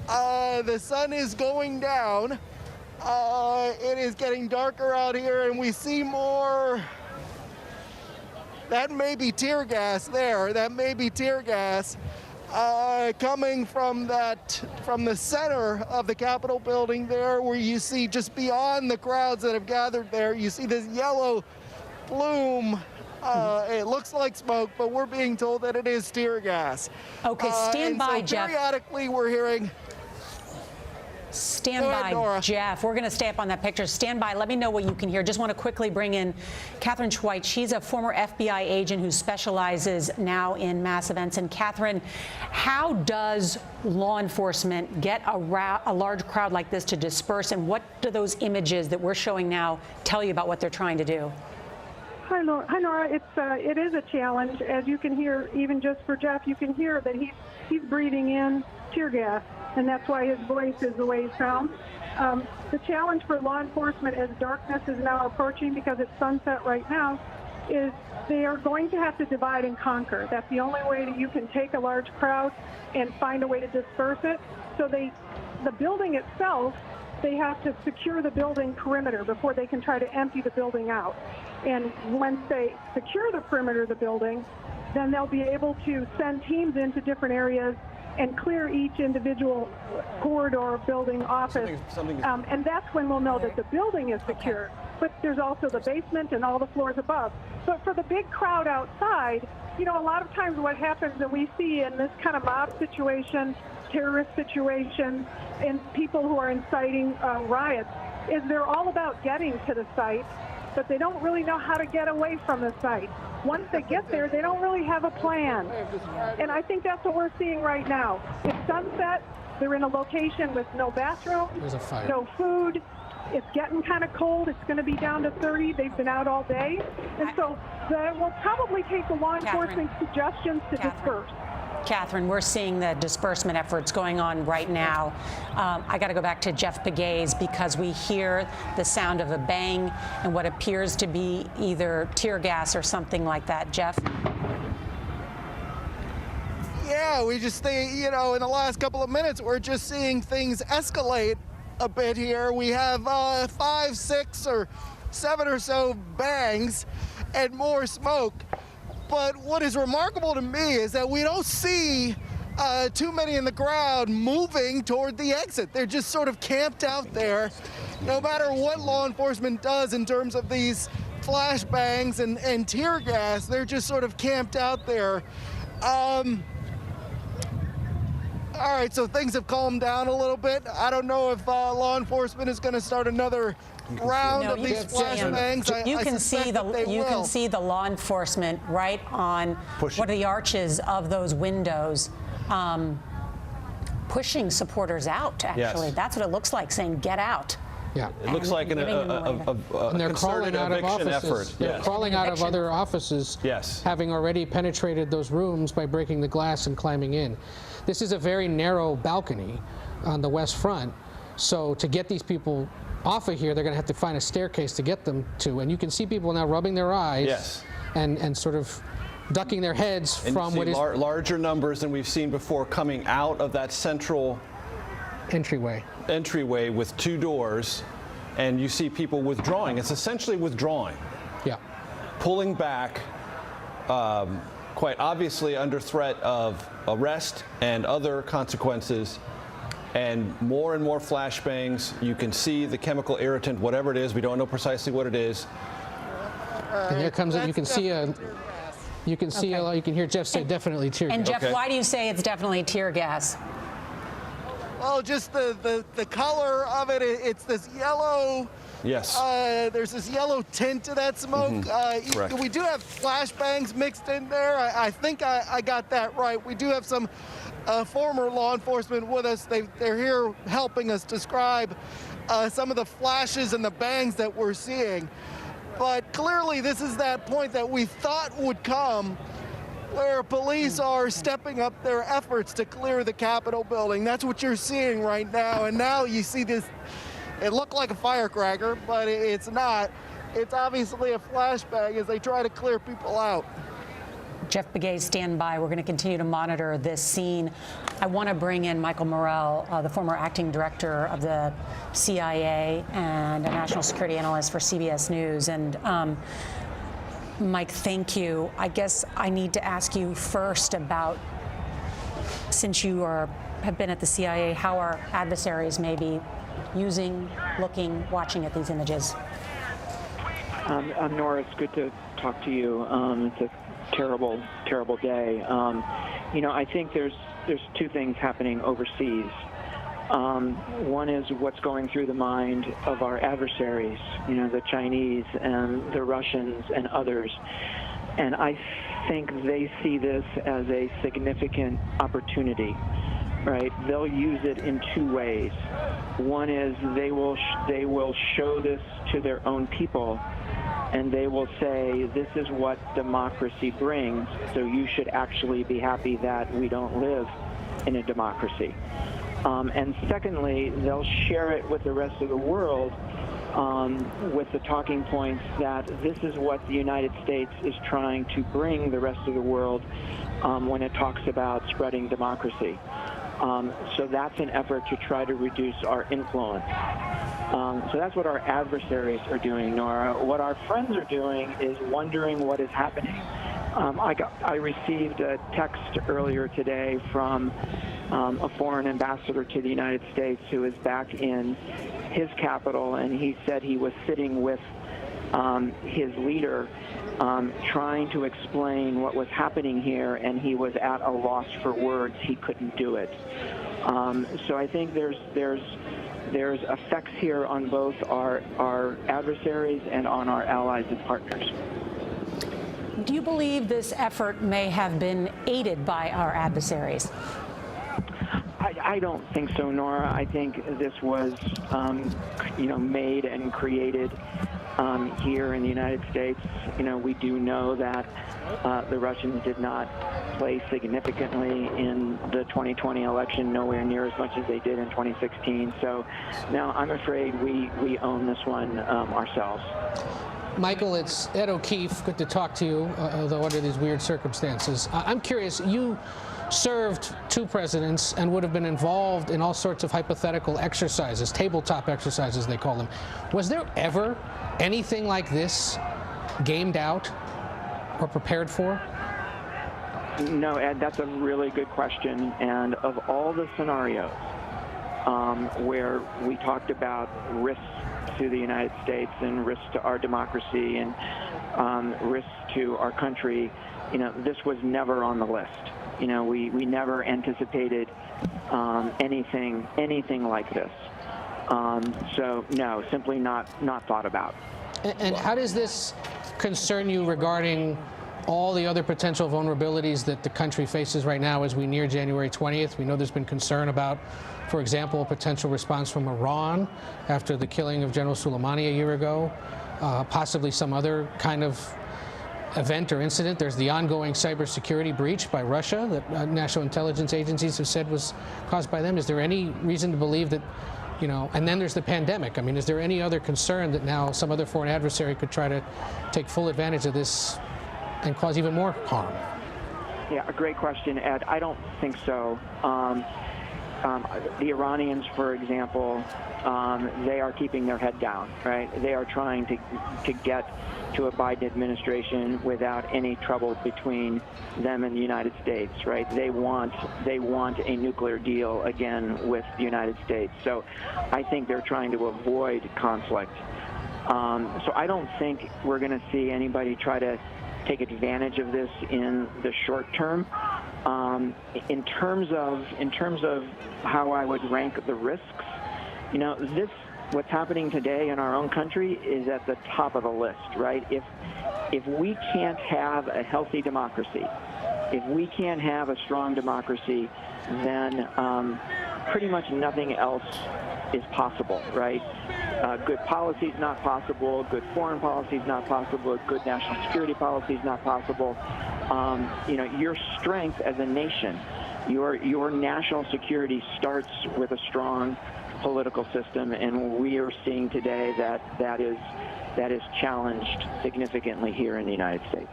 The sun is going down. It is getting darker out here, and we see more. That may be tear gas there. That may be tear gas coming from the center of the Capitol building there, where you see just beyond the crowds that have gathered there, you see this yellow plume. It looks like smoke, but we're being told that it is tear gas. Okay, stand by, so Jeff. Periodically, we're hearing. Stand by, Jeff. We're going to stay up on that picture. Stand by. Let me know what you can hear. Just want to quickly bring in Catherine Schweitz. She's a former FBI agent who specializes now in mass events. And Catherine, how does law enforcement get a large crowd like this to disperse? And what do those images that we're showing now tell you about what they're trying to do? Hi, Nora. It is a challenge. As you can hear, even just for Jeff, you can hear that he's breathing in tear gas, and that's why his voice is the way it sounds. The challenge for law enforcement as darkness is now approaching, because it's sunset right now, is they are going to have to divide and conquer. That's the only way that you can take a large crowd and find a way to disperse it. So the building itself, they have to secure the building perimeter before they can try to empty the building out. And once they secure the perimeter of the building, then they'll be able to send teams into different areas and clear each individual corridor, building, office. And that's when we'll know that the building is secure. But there's also the basement and all the floors above. But for the big crowd outside, you know, a lot of times what happens, and we see in this kind of mob situation, terrorist situation, and people who are inciting riots, is they're all about getting to the site, but they don't really know how to get away from the site. Once they get there, they don't really have a plan. And I think that's what we're seeing right now. It's sunset. They're in a location with no bathroom, no food. It's getting kind of cold. It's going to be down to 30. They've been out all day. And so that will probably take the law enforcement suggestions to disperse. Catherine, we're seeing the disbursement efforts going on right now. I got to go back to Jeff Pegues, because we hear the sound of a bang and what appears to be either tear gas or something like that. Jeff? Yeah, we just think, you know, in the last couple of minutes, we're just seeing things escalate a bit here. We have 5, 6, or 7 or so bangs and more smoke. But what is remarkable to me is that we don't see too many in the crowd moving toward the exit. They're just sort of camped out there. No matter what law enforcement does in terms of these flashbangs and tear gas, they're just sort of camped out there. All right, so things have calmed down a little bit. I don't know if law enforcement is going to start another round of these flashbangs. You can see the law enforcement right on one of the arches of those windows, pushing supporters out. Actually, that's what it looks like, saying "Get out." Yeah, it looks like and they're crawling out of offices. Effort. They're crawling out of other offices, having already penetrated those rooms by breaking the glass and climbing in. This is a very narrow balcony on the west front, so to get these people off of here, they're going to have to find a staircase to get them to. And you can see people now rubbing their eyes and sort of ducking their heads from what is larger numbers than we've seen before coming out of that central entryway with 2 doors, and you see people withdrawing. It's essentially withdrawing. Yeah. Pulling back, quite obviously under threat of arrest and other consequences. And more flashbangs. You can see the chemical irritant, whatever it is. We don't know precisely what it is. And here comes it. You can see you can hear Jeff say definitely tear gas. And Jeff, why do you say it's definitely tear gas? Well, just the color of it. It's this yellow. Yes. There's this yellow tint to that smoke. Correct. We do have flashbangs mixed in there. I think I got that right. We do have some former law enforcement with us. They're here helping us describe some of the flashes and the bangs that we're seeing. But clearly this is that point that we thought would come, where police are stepping up their efforts to clear the Capitol building. That's what you're seeing right now. And now you see this, it looked like a firecracker, but it's not. It's obviously a flashbang as they try to clear people out. Jeff Begay, stand by. We're going to continue to monitor this scene. I want to bring in Michael Morell, the former acting director of the CIA and a national security analyst for CBS News. And Mike, thank you. I guess I need to ask you first about, since you have been at the CIA, how our adversaries may be using, looking, watching at these images. Nora, it's good to talk to you. It's a terrible, terrible day. I think there's two things happening overseas. One is what's going through the mind of our adversaries, the Chinese and the Russians and others. And I think they see this as a significant opportunity, right? They'll use it in two ways. One is they will show this to their own people, and they will say, this is what democracy brings, so you should actually be happy that we don't live in a democracy. And secondly, they'll share it with the rest of the world with the talking points that this is what the United States is trying to bring the rest of the world when it talks about spreading democracy. So that's an effort to try to reduce our influence. So that's what our adversaries are doing, Nora. What our friends are doing is wondering what is happening. I received a text earlier today from a foreign ambassador to the United States who is back in his capital, and he said he was sitting with his leader trying to explain what was happening here, and he was at a loss for words. He couldn't do it. So I think there's effects here on both our adversaries and on our allies and partners. Do you believe this effort may have been aided by our adversaries? I don't think so, Nora. I think this was, made and created here in the United States. We do know that the Russians did not play significantly in the 2020 election, nowhere near as much as they did in 2016. So now I'm afraid we own this one ourselves. Michael, it's Ed O'Keefe. Good to talk to you, although under these weird circumstances. I'm curious, you served two presidents and would have been involved in all sorts of hypothetical exercises, tabletop exercises they call them. Was there ever anything like this gamed out or prepared for? No, Ed, that's a really good question. And of all the scenarios where we talked about risks to the United States and risks to our democracy and risks to our country, this was never on the list. We never anticipated anything like this. So no, simply not thought about. And how does this concern you regarding all the other potential vulnerabilities that the country faces right now as we near January 20th? We know there's been concern about, for example, a potential response from Iran after the killing of General Soleimani a year ago, possibly some other kind of event or incident. There's the ongoing cybersecurity breach by Russia that national intelligence agencies have said was caused by them. Is there any reason to believe that, and then there's the pandemic. I mean, is there any other concern that now some other foreign adversary could try to take full advantage of this and cause even more harm? Yeah, a great question, Ed. I don't think so. The Iranians, for example, they are keeping their head down, right? They are trying to get to a Biden administration without any trouble between them and the United States, right? They want a nuclear deal again with the United States. So I think they're trying to avoid conflict. So I don't think we're going to see anybody try to take advantage of this in the short term. In terms of how I would rank the risks, what's happening today in our own country is at the top of the list, right? If we can't have a healthy democracy, if we can't have a strong democracy, then pretty much nothing else is possible, right? Good policy is not possible. Good foreign policy is not possible. Good national security policy is not possible. Your strength as a nation, your national security starts with a strong political system, and we are seeing today that is challenged significantly here in the United States.